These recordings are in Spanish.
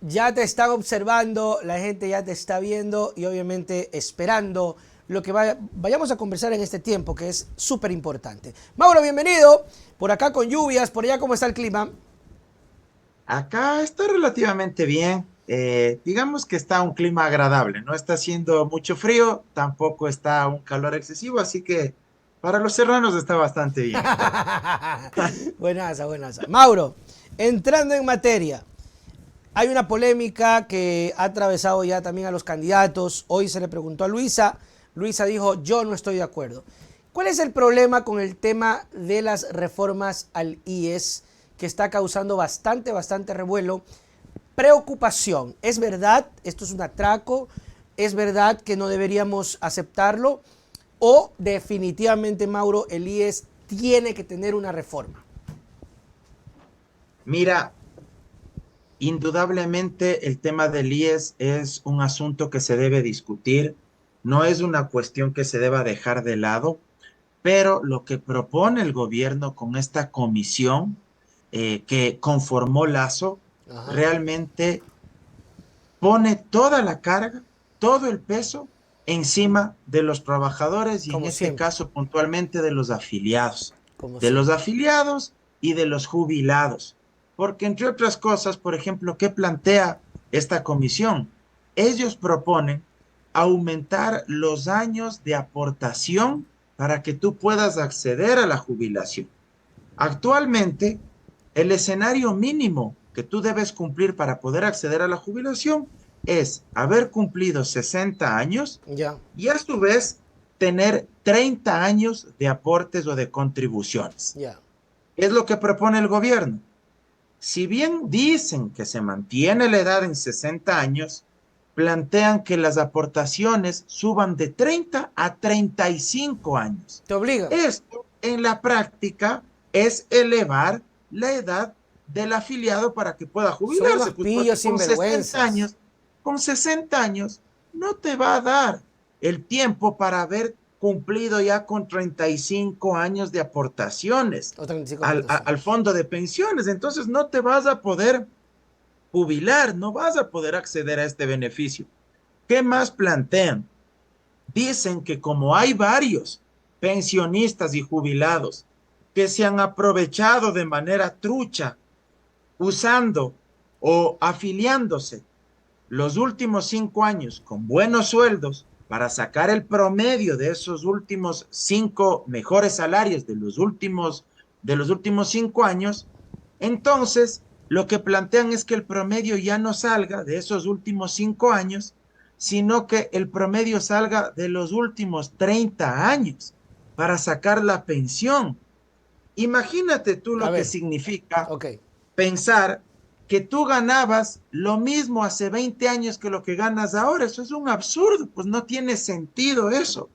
Ya te están observando, la gente ya te está viendo y obviamente esperando lo que vayamos a conversar en este tiempo, que es súper importante. Mauro, bienvenido. Por acá con lluvias, por allá, ¿cómo está el clima? Acá está relativamente bien. Digamos que está un clima agradable. No está haciendo mucho frío, tampoco está un calor excesivo, así que para los serranos está bastante bien. Buenaza, buenaza. Mauro, entrando en materia, hay una polémica que ha atravesado ya también a los candidatos. Hoy se le preguntó a Luisa. Luisa dijo, yo no estoy de acuerdo. ¿Cuál es el problema con el tema de las reformas al IES que está causando bastante revuelo? Preocupación. ¿Es verdad? ¿Esto es un atraco? ¿Es verdad que no deberíamos aceptarlo? ¿O definitivamente, Mauro, el IES tiene que tener una reforma? Mira, indudablemente el tema del IES es un asunto que se debe discutir, no es una cuestión que se deba dejar de lado, pero lo que propone el gobierno con esta comisión que conformó Lazo Ajá. realmente pone toda la carga, todo el peso encima de los trabajadores y en Como este siempre, caso puntualmente como de los siempre. afiliados y de los jubilados. Porque entre otras cosas, por ejemplo, ¿qué plantea esta comisión? Ellos proponen aumentar los años de aportación para que tú puedas acceder a la jubilación. Actualmente, el escenario mínimo que tú debes cumplir para poder acceder a la jubilación es haber cumplido 60 años Ya. y a su vez tener 30 años de aportes o de contribuciones. Ya. Es lo que propone el gobierno. Si bien dicen que se mantiene la edad en 60 años, plantean que las aportaciones suban de 30 a 35 años. Te obligan. Esto en la práctica es elevar la edad del afiliado para que pueda Son jubilarse, unos pues porque pillos sinvergüenzas. con 60 años no te va a dar el tiempo para haber cumplido ya con 35 años de aportaciones O 35 aportaciones. al fondo de pensiones. Entonces no te vas a poder jubilar, no vas a poder acceder a este beneficio. ¿Qué más plantean? Dicen que como hay varios pensionistas y jubilados que se han aprovechado de manera trucha usando o afiliándose los últimos 5 años con buenos sueldos para sacar el promedio de esos últimos 5 mejores salarios de los últimos 5 años, entonces lo que plantean es que el promedio ya no salga de esos últimos 5 años, sino que el promedio salga de los últimos 30 años para sacar la pensión. Imagínate tú A lo que ver, significa ok. pensar que tú ganabas lo mismo hace 20 años que lo que ganas ahora. Eso es un absurdo, pues no tiene sentido eso,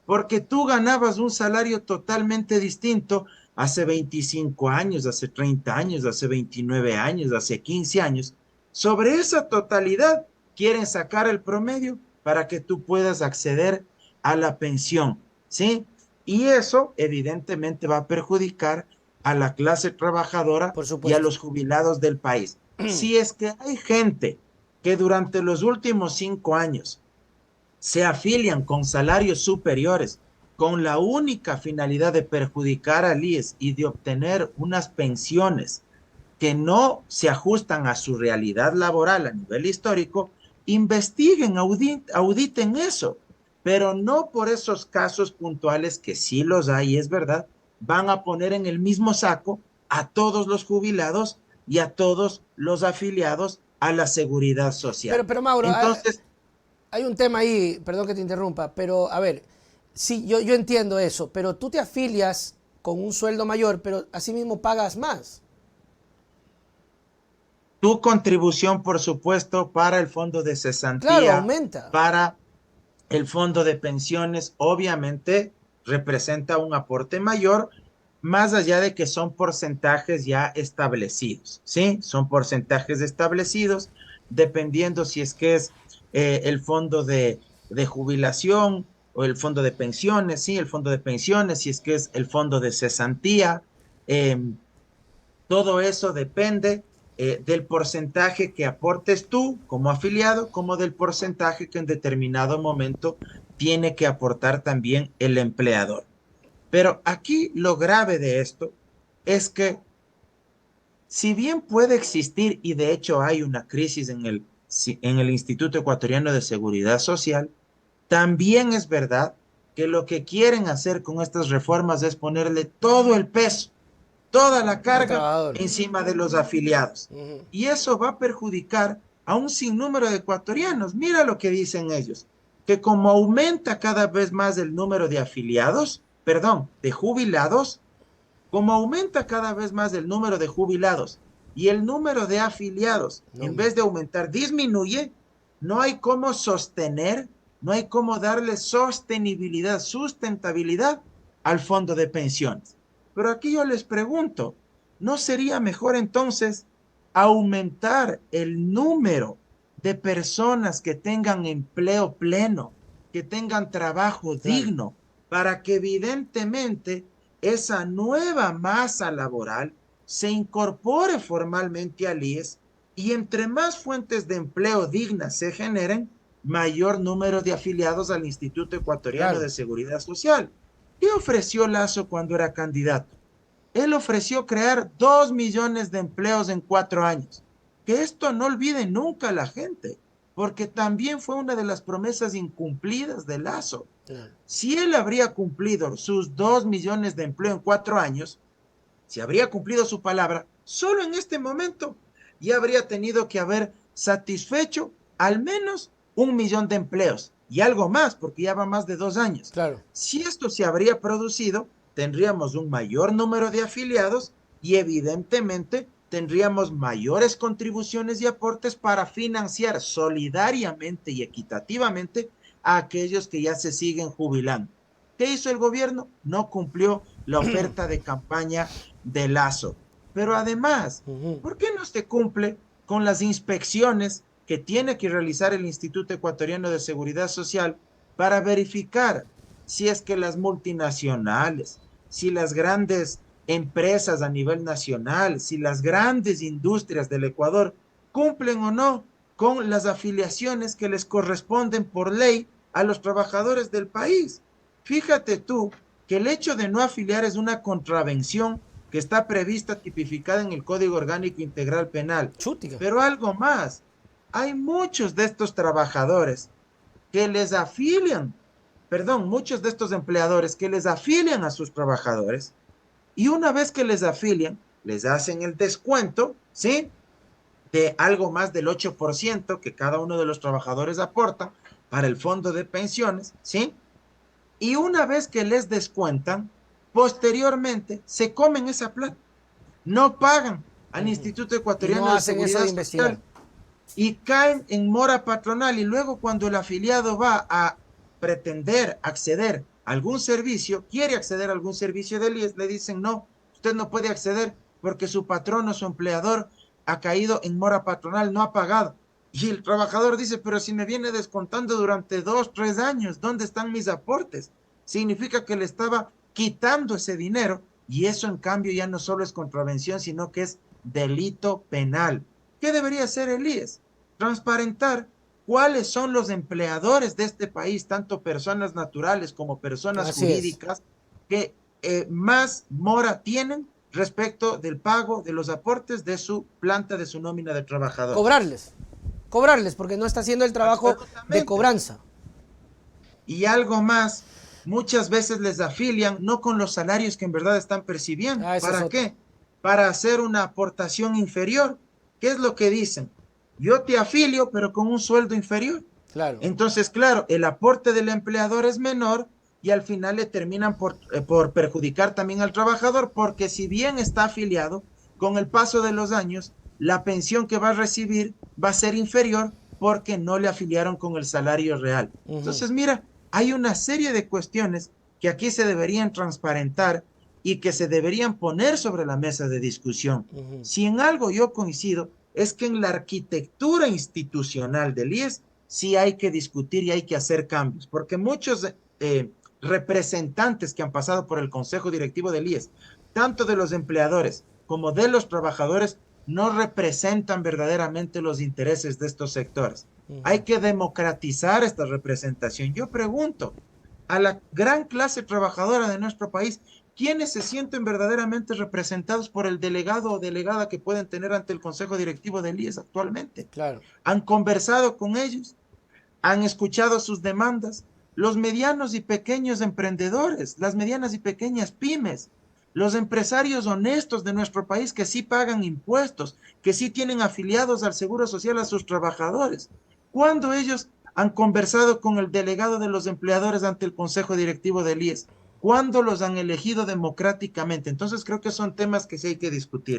porque tú ganabas un salario totalmente distinto hace 25 años, hace 30 años, hace 29 años, hace 15 años. Sobre esa totalidad quieren sacar el promedio para que tú puedas acceder a la pensión, ¿sí? Y eso evidentemente va a perjudicar a la clase trabajadora Por y a supuesto. los jubilados del país. Si es que hay gente que durante los últimos 5 años se afilian con salarios superiores con la única finalidad de perjudicar al IES y de obtener unas pensiones que no se ajustan a su realidad laboral a nivel histórico, investiguen, auditen eso, pero no por esos casos puntuales que sí los hay, es verdad, van a poner en el mismo saco a todos los jubilados y a todos los afiliados a la seguridad social. Pero Mauro, Entonces, hay un tema ahí, perdón que te interrumpa, pero a ver, sí, yo entiendo eso, pero tú te afilias con un sueldo mayor, pero asimismo pagas más. tu contribución, por supuesto, para el fondo de Claro, cesantía, aumenta. para el fondo de pensiones, obviamente representa un aporte mayor, más allá de que son porcentajes ya establecidos, ¿sí? Son porcentajes establecidos, dependiendo si es que es el fondo de jubilación o el fondo de pensiones, ¿sí? El fondo de pensiones, si es que es el fondo de cesantía. Eh, Todo eso depende del porcentaje que aportes tú como afiliado, como del porcentaje que en determinado momento tiene que aportar también el empleador. Pero aquí lo grave de esto es que si bien puede existir, y de hecho hay una crisis en el Instituto Ecuatoriano de Seguridad Social, también es verdad que lo que quieren hacer con estas reformas es ponerle todo el peso, toda la Al carga trabajador. encima de los afiliados. Ujú. Y eso va a perjudicar a un sinnúmero de ecuatorianos. Mira lo que dicen ellos, que como aumenta cada vez más el número de afiliados, perdón, de jubilados, como aumenta cada vez más el número de jubilados y el número de afiliados, No, en hombre. vez de aumentar, disminuye, no hay cómo sostener, no hay cómo darle sostenibilidad, sustentabilidad al fondo de pensiones. Pero aquí yo les pregunto, ¿no sería mejor entonces aumentar el número de personas que tengan empleo pleno, que tengan trabajo Claro. digno, para que evidentemente esa nueva masa laboral se incorpore formalmente al IES y entre más fuentes de empleo dignas se generen, mayor número de afiliados al Instituto Ecuatoriano Claro. de Seguridad Social? ¿Qué ofreció Lazo cuando era candidato? Él ofreció crear 2 millones de empleos en 4 años. Que esto no olvide nunca la gente, porque también fue una de las promesas incumplidas de Lazo. Claro. Si él habría cumplido sus 2 millones de empleo en 4 años, si habría cumplido su palabra, solo en este momento ya habría tenido que haber satisfecho al menos 1 millón de empleos y algo más, porque ya va más de 2 años. Claro. Si esto se habría producido, tendríamos un mayor número de afiliados y evidentemente tendríamos mayores contribuciones y aportes para financiar solidariamente y equitativamente a aquellos que ya se siguen jubilando. ¿Qué hizo el gobierno? No cumplió la oferta de campaña de Lazo. Pero además, Ujú. ¿por qué no se cumple con las inspecciones que tiene que realizar el Instituto Ecuatoriano de Seguridad Social para verificar si es que las multinacionales, si las grandes empresas a nivel nacional, si las grandes industrias del Ecuador cumplen o no con las afiliaciones que les corresponden por ley a los trabajadores del país? Fíjate tú que el hecho de no afiliar es una contravención que está prevista, tipificada en el Código Orgánico Integral Penal. Chútica. Pero algo más, hay muchos de estos trabajadores que les afilian, perdón, muchos de estos empleadores que les afilian a sus trabajadores y una vez que les afilian, les hacen el descuento, ¿sí? De algo más del 8% que cada uno de los trabajadores aporta para el fondo de pensiones, ¿sí? Y una vez que les descuentan, posteriormente se comen esa plata, no pagan al Ujú. Instituto Y no Ecuatoriano de hacen eso Seguridad de investigar. Social y caen en mora patronal y luego cuando el afiliado va a pretender acceder a algún servicio, quiere acceder a algún servicio del IES, le dicen no, usted no puede acceder porque su patrono, su empleador ha caído en mora patronal, no ha pagado. Y el trabajador dice, pero si me viene descontando durante 2, 3 años, ¿dónde están mis aportes? Significa que le estaba quitando ese dinero y eso en cambio ya no solo es contravención, sino que es delito penal. ¿Qué debería hacer el IES? Transparentar cuáles son los empleadores de este país, tanto personas naturales como personas Así es. jurídicas, que más mora tienen respecto del pago de los aportes de su planta, de su nómina de trabajadores. Cobrarles. Cobrarles, porque no está haciendo el trabajo de Absolutamente. cobranza. Y algo más, muchas veces les afilian no con los salarios que en verdad están percibiendo. Ah, esa es ¿Para otra. qué? Para hacer una aportación inferior. ¿Qué es lo que dicen? Yo te afilio, pero con un sueldo inferior. Claro. Entonces, claro, el aporte del empleador es menor y al final le terminan por perjudicar también al trabajador, porque si bien está afiliado, con el paso de los años, la pensión que va a recibir va a ser inferior porque no le afiliaron con el salario real. Ujú. Entonces, mira, hay una serie de cuestiones que aquí se deberían transparentar y que se deberían poner sobre la mesa de discusión. Ujú. Si en algo yo coincido, es que en la arquitectura institucional del IES sí hay que discutir y hay que hacer cambios, porque muchos representantes que han pasado por el Consejo Directivo del IES, tanto de los empleadores como de los trabajadores, no representan verdaderamente los intereses de estos sectores. Hay Ujú. que democratizar esta representación. Yo pregunto a la gran clase trabajadora de nuestro país, ¿quiénes se sienten verdaderamente representados por el delegado o delegada que pueden tener ante el Consejo Directivo del IES actualmente? Claro. ¿Han conversado con ellos? ¿Han escuchado sus demandas? Los medianos y pequeños emprendedores, las medianas y pequeñas pymes, los empresarios honestos de nuestro país que sí pagan impuestos, que sí tienen afiliados al Seguro Social a sus trabajadores. ¿Cuándo ellos han conversado con el delegado de los empleadores ante el Consejo Directivo del IES? ¿Cuándo los han elegido democráticamente? Entonces creo que son temas que sí hay que discutir.